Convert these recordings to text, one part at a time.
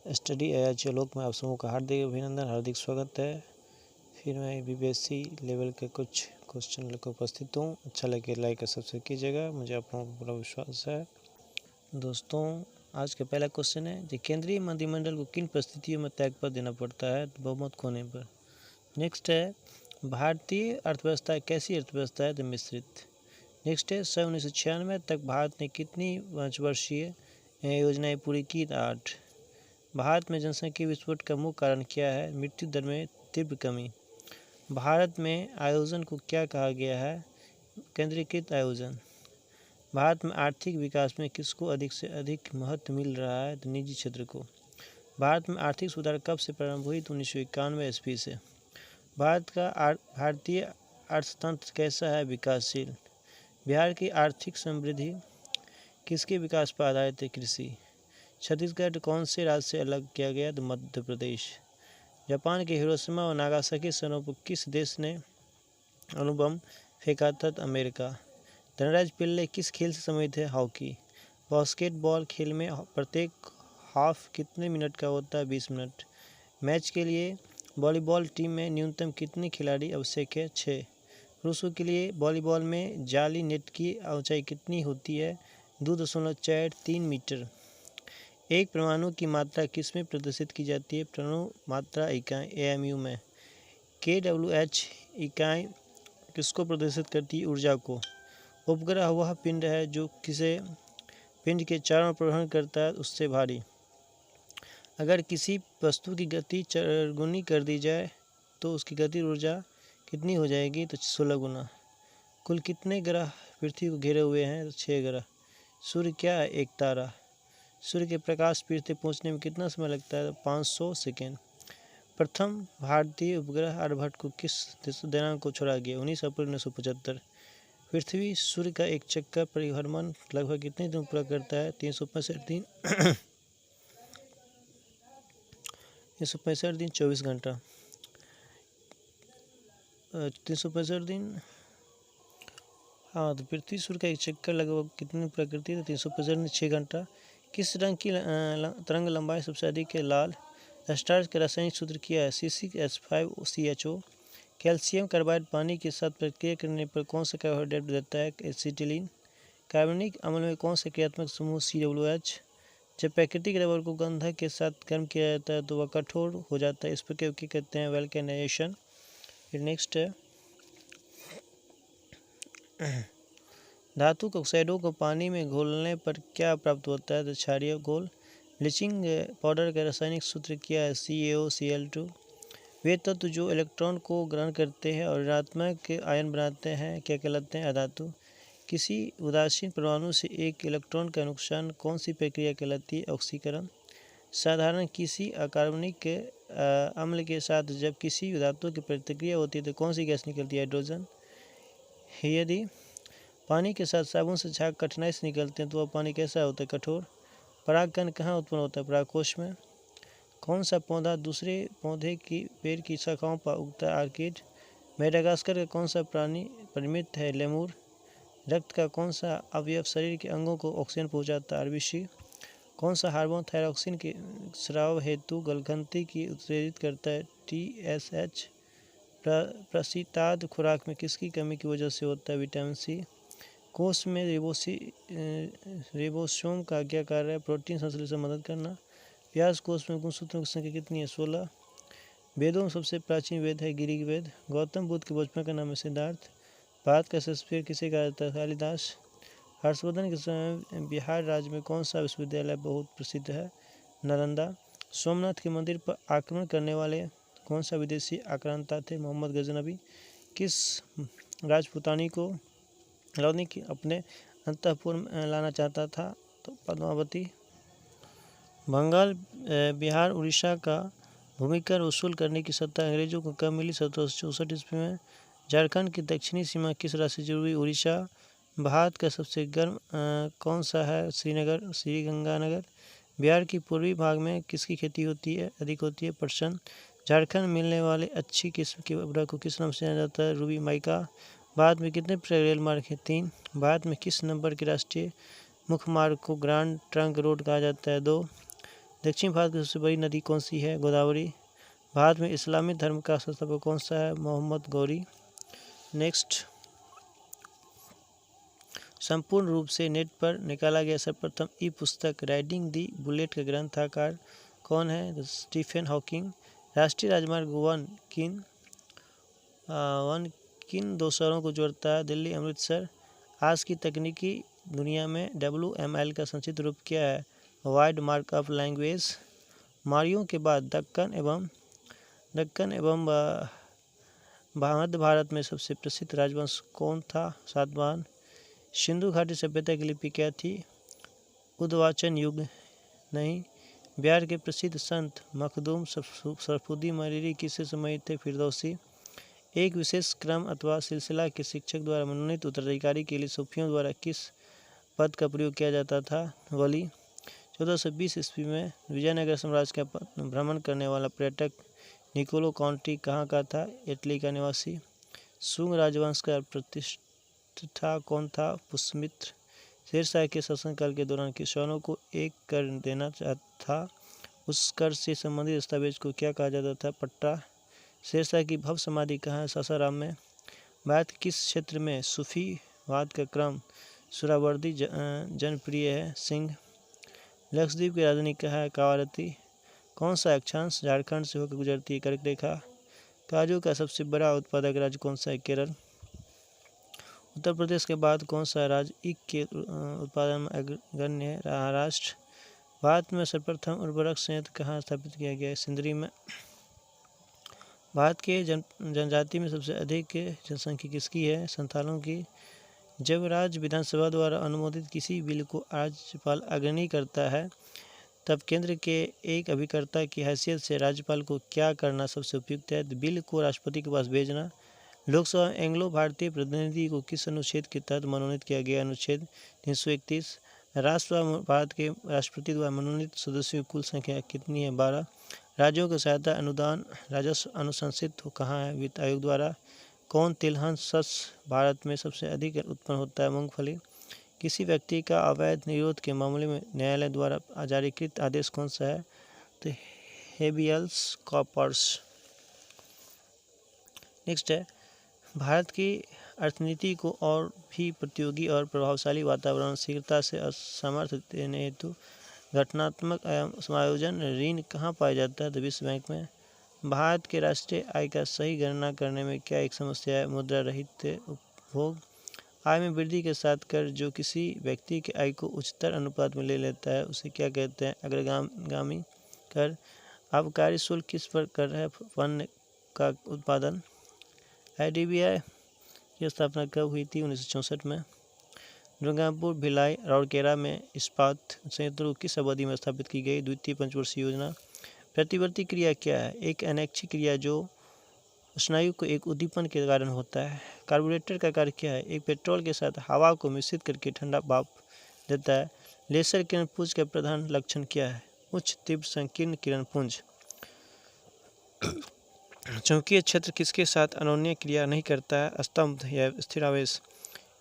Study H लोक में आप सबों का हार्दिक अभिनंदन, हार्दिक स्वागत है। फिर मैं बीपीएससी लेवल के कुछ क्वेश्चन लेकर उपस्थित हूँ। अच्छा लगे लाइक और सब्सक्राइब कीजिएगा, मुझे आप लोगों को पूरा विश्वास है। दोस्तों, आज का पहला क्वेश्चन है कि केंद्रीय मंत्रिमंडल को किन परिस्थितियों में त्यागपत्र देना पड़ता है बहुमत खोने पर। नेक्स्ट है भारतीय अर्थव्यवस्था कैसी अर्थव्यवस्था है मिश्रित। नेक्स्ट है 1996 तक भारत ने कितनी पंचवर्षीय योजनाएं पूरी की। 8। भारत में जनसंख्या विस्फोट का मुख्य कारण क्या है। मृत्यु दर में तीव्र कमी। भारत में आयोजन को क्या कहा गया है। केंद्रीकृत आयोजन। भारत में आर्थिक विकास में किसको अधिक से अधिक महत्व मिल रहा है तो निजी क्षेत्र को। भारत में आर्थिक सुधार कब से प्रारंभ हुई तो 1991 ईस्वी से। भारतीय अर्थतंत्र कैसा है विकासशील। बिहार की आर्थिक समृद्धि किसके विकास पर आधारित है कृषि। छत्तीसगढ़ कौन से राज्य से अलग किया गया तो मध्य प्रदेश। जापान के हिरोशिमा और नागासाकी शहरों पर किस देश ने अणुबम फेंका था तो अमेरिका। धनराज पिल्ले किस खेल से संबंधित है हॉकी। बास्केटबॉल खेल में प्रत्येक हाफ कितने मिनट का होता है 20 मिनट। मैच के लिए वॉलीबॉल टीम में न्यूनतम कितने खिलाड़ी आवश्यक है 6। पुरुषों के लिए वॉलीबॉल में जाली नेट की ऊंचाई कितनी होती है 2.43 मीटर। एक परमाणु की मात्रा किसमें प्रदर्शित की जाती है परमाणु मात्रा इकाई AMU में। KWH इकाई किसको प्रदर्शित करती है ऊर्जा को। उपग्रह वह पिंड है जो किसे पिंड के चारों ओर परिभ्रमण करता है उससे भारी। अगर किसी वस्तु की गति 4 गुनी कर दी जाए तो उसकी गति ऊर्जा कितनी हो जाएगी तो 16 गुना। कुल कितने ग्रह पृथ्वी को घेरे हुए हैं तो 6 ग्रह। सूर्य क्या है एक तारा। सूर्य के प्रकाश पृथ्वी पहुंचने में कितना समय लगता है 500 सेकेंड। प्रथम भारतीय उपग्रह आर्यभट्ट को किस दिनांक को छोड़ा गया 19 अप्रैल 1975। पृथ्वी सूर्य का एक चक्कर परिभ्रमण लगभग कितने दिन पूरा करता है 365 दिन 365 दिन 24 घंटा 365 दिन। हाँ, तो पृथ्वी सूर्य का एक चक्कर लगभग कितने दिन पूरा करती है तो 365 दिन 6 घंटा। किस रंग की तरंग लंबाई सबसे अधिक है लाल। स्टार्च का रासायनिक सूत्र क्या है C6H5CHO। कैल्शियम कार्बाइड पानी के साथ प्रतिक्रिया करने पर कौन सा कार्बोहाइड्रेट देता है एसिटिलीन। कार्बनिक अम्ल में कौन सा क्रियात्मक समूह COOH। जब प्राकृतिक रबर को गंधक के साथ गर्म किया जाता है तो वह कठोर हो जाता है, इस प्रक्रिया को कहते हैं वल्केनाइजेशन। फिर नेक्स्ट है धातु ऑक्साइडों को पानी में घोलने पर क्या प्राप्त होता है तो क्षारीय घोल। ब्लीचिंग पाउडर का रासायनिक सूत्र क्या है CaOCl2। वे तत्व जो इलेक्ट्रॉन को ग्रहण करते हैं और ऋणात्मक आयन बनाते हैं क्या कहलाते हैं अधातु। किसी उदासीन परमाणु से एक इलेक्ट्रॉन का नुकसान कौन सी प्रक्रिया कहलाती है ऑक्सीकरण। साधारण किसी अकार्बनिक अम्ल के साथ जब किसी धातु की प्रतिक्रिया होती है तो कौन सी गैस निकलती है हाइड्रोजन। यदि पानी के साथ साबुन से झाग कठिनाई से निकलते हैं तो वह पानी कैसा होता है कठोर। परागकण कहाँ उत्पन्न होता है परागकोश में। कौन सा पौधा दूसरे पौधे की पेड़ की शाखाओं पर उगता है आर्किड। मेडागास्कर का कौन सा प्राणी परिमित है लेमूर। रक्त का कौन सा अवयव शरीर के अंगों को ऑक्सीजन पहुंचाता है RBC। कौन सा हार्मोन थायरॉक्सिन के स्राव हेतु गलग्रंथि की उत्तेजित करता है TSH। प्रशीताद खुराक में किसकी कमी की वजह से होता है विटामिन C। कोष में रिबोसोम का क्या कार्य है प्रोटीन संश्लेषण में मदद करना। प्याज कोष में गुणसूत्रों की संख्या कितनी है 16। वेदों में सबसे प्राचीन वेद है गिरिक वेद। गौतम बुद्ध के बचपन का नाम है सिद्धार्थ। भारत का शेक्सपियर किसे कहा जाता है कालिदास। हर्षवर्धन के समय बिहार राज्य में कौन सा विश्वविद्यालय बहुत प्रसिद्ध है नालंदा। सोमनाथ के मंदिर पर आक्रमण करने वाले कौन सा विदेशी आक्रांता थे मोहम्मद गजनबी। किस राजपुतानी को लौनी अपने अंतःपुर में लाना चाहता था तो पद्मावती। बंगाल बिहार उड़ीसा का भूमिकर वसूल करने की सत्ता अंग्रेजों को कब मिली 1764 ईस्वी में। झारखंड की दक्षिणी सीमा किस राज्य से जुड़ी हुई उड़ीसा। भारत का सबसे गर्म कौन सा है श्रीगंगानगर। बिहार की पूर्वी भाग में किसकी खेती होती है अधिक होती है पटसन। झारखंड में मिलने वाले अच्छी किस्म के अबरख को किस नाम से जाना जाता है रूबी माइका। भारत में कितने रेल मार्ग हैं 3। भारत में किस नंबर के राष्ट्रीय मुख्य मार्ग को ग्रांड ट्रंक रोड कहा जाता है 2। दक्षिण भारत की सबसे बड़ी नदी कौन सी है? गोदावरी। भारत में इस्लामी धर्म का संस्थापक कौन सा है? मोहम्मद गौरी। नेक्स्ट, संपूर्ण रूप से नेट पर निकाला गया सर्वप्रथम ई पुस्तक राइडिंग दी बुलेट का ग्रंथकार कौन है? Stephen Hawking. राष्ट्रीय राजमार्ग वन किन दो शहरों को जोड़ता है? दिल्ली अमृतसर। आज की तकनीकी दुनिया में WML का संक्षिप्त रूप क्या है? Wide markup language. मारियों के बाद दक्कन एवं मध्य भारत में सबसे प्रसिद्ध राजवंश कौन था? सातवाहन। सिंधु घाटी सभ्यता की लिपि क्या थी? उद्वाचन युग। नहीं। बिहार के प्रसिद्ध संत मखदूम सरफुद्दी मरीरी किससे संबंधित थे? फिरदौसी। एक विशेष क्रम अथवा सिलसिला के शिक्षक द्वारा मनोनीत उत्तराधिकारी के लिए सूफियों द्वारा किस पद का प्रयोग किया जाता था? वली। 1420 ईस्वी में विजयनगर साम्राज्य का भ्रमण करने वाला पर्यटक निकोलो काउंटी कहाँ का था? इटली का निवासी। शुंग राजवंश का प्रतिष्ठा कौन था? पुष्यमित्र। शेरशाह के शासनकाल के दौरान किसानों को एक कर देना था, उस कर से संबंधित दस्तावेज को क्या कहा जाता था? पट्टा। शेरशाह की भव्य समाधि कहाँ है? सासाराम में। भारत के किस क्षेत्र में सूफीवाद का क्रम सुहरावर्दी जनप्रिय है? सिंह। लक्षद्वीप की राजधानी कहाँ है? कावारती। कौन सा अक्षांश झारखंड से होकर गुजरती है? कर्क रेखा। काजू का सबसे बड़ा उत्पादक राज्य कौन सा है? केरल। उत्तर प्रदेश के बाद कौन सा राज्य ईख के उत्पादन में अग्रगण्य है? महाराष्ट्र। भारत में सर्वप्रथम उर्वरक संयंत्र कहाँ स्थापित किया गया है? सिंदरी में। भारत के जनजाति में सबसे अधिक जनसंख्या किसकी है? संथालों की। जब राज्य विधानसभा द्वारा अनुमोदित किसी बिल को राज्यपाल अग्रणी करता है, तब केंद्र के एक अभिकर्ता की हैसियत से राज्यपाल को क्या करना सबसे उपयुक्त है? बिल को राष्ट्रपति के पास भेजना। लोकसभा में एंग्लो भारतीय प्रतिनिधि को किस अनुच्छेद के तहत मनोनीत किया गया? अनुच्छेद 331। राष्ट्रसभा भारत के राष्ट्रपति द्वारा मनोनीत सदस्यों की कुल संख्या कितनी है? 12। राज्यों की सहायता अनुदान राजस्व अनुशंसित कहाँ है? वित्त आयोग द्वारा। कौन तिलहन शस्य भारत में सबसे अधिक उत्पन्न होता है? मूंगफली। किसी व्यक्ति का अवैध निरोध के मामले में न्यायालय द्वारा जारीकृत आदेश कौन सा है? तो हेबियस कॉर्पस। नेक्स्ट है, भारत की अर्थनीति को और भी प्रतियोगी और प्रभावशाली वातावरण शीघ्रता से असमर्थ देने हेतु घटनात्मक समायोजन ऋण कहाँ पाया जाता है? तो विश्व बैंक में। भारत के राष्ट्रीय आय का सही गणना करने में क्या एक समस्या है? मुद्रा रहित उपभोग। आय में वृद्धि के साथ कर जो किसी व्यक्ति के आय को उच्चतर अनुपात में ले लेता है उसे क्या कहते हैं? अग्रगामी कर। आबकारी शुल्क किस पर कर है? वन्य का उत्पादन। IDBI की स्थापना कब हुई थी? 1964 में। दुर्गापुर, भिलाई, राउरकेला में इस्पात संयंत्रों को किस अवधि में स्थापित की गई? द्वितीय पंचवर्षीय योजना। प्रतिवर्ती क्रिया क्या है? एक अनैच्छिक क्रिया जो स्नायु को एक उद्दीपन के कारण होता है। कार्बोरेटर का कार्य क्या है? एक पेट्रोल के साथ हवा को मिश्रित करके ठंडा भाप देता है। लेसर किरण पुंज का प्रधान लक्षण क्या है? उच्च तीव्र संकीर्ण किरण पुंज। चुंबकीय क्षेत्र किसके साथ अनोन्य क्रिया नहीं करता है? स्तंभ या स्थिरावेश।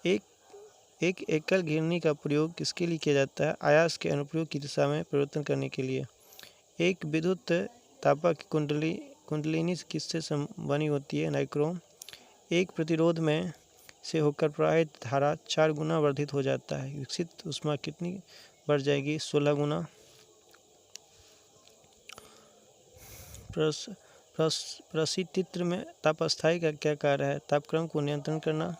एक एकल घिरनी का प्रयोग किसके लिए किया जाता है? आयास के अनुप्रयोग की दिशा में परिवर्तन करने के लिए। एक विद्युत तापक कुंडलिनी किससे बनी होती है? नाइक्रोम। एक प्रतिरोध में से होकर प्रवाहित धारा 4 गुना वर्धित हो जाता है। विकसित ऊष्मा कितनी बढ़ जाएगी? 16 गुना। प्रशितित्र में तापस्थायी का क्या कार्य है? तापक्रम को नियंत्रण करना।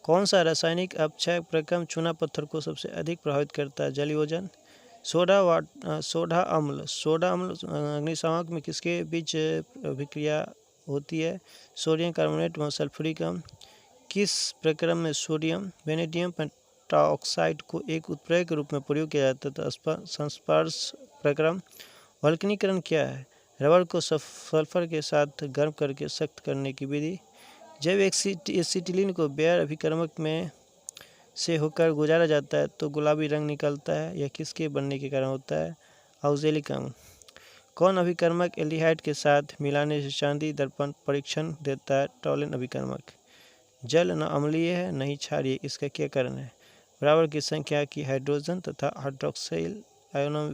कौन सा रासायनिक अपक्षय प्रक्रम चूना पत्थर को सबसे अधिक प्रभावित करता है? जलयोजन। सोडा अम्ल अग्निशामक में किसके बीच अभिक्रिया होती है? सोडियम कार्बोनेट व सल्फ्यूरिक अम्ल। किस प्रक्रम में सोडियम वेनेडियम पेंटाऑक्साइड को एक उत्प्रेरक के रूप में प्रयोग किया जाता है? संस्पर्श प्रक्रम। वल्कनीकरण क्या है? रबर को सल्फर के साथ गर्म करके सख्त करने की विधि। जब एसिटिलीन को बेयर अभिकर्मक में से होकर गुजारा जाता है तो गुलाबी रंग निकलता है। यह किसके बनने के कारण होता है? ऑक्जेलिक अम्ल। कौन अभिकर्मक एल्डिहाइड के साथ मिलाने से चांदी दर्पण परीक्षण देता है? टॉलन अभिकर्मक। जल न अम्लीय है न ही क्षारीय, इसका क्या कारण है? बराबर की संख्या की हाइड्रोजन तथा हाइड्रोक्साइल आयोनों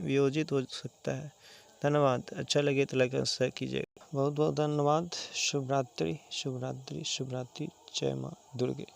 वियोजित हो सकता है। धन्यवाद। अच्छा लगे तो लाइक और शेयर कीजिएगा। बहुत बहुत धन्यवाद। शुभ रात्रि, शुभ रात्रि, शुभ रात्रि। जय माँ दुर्गे।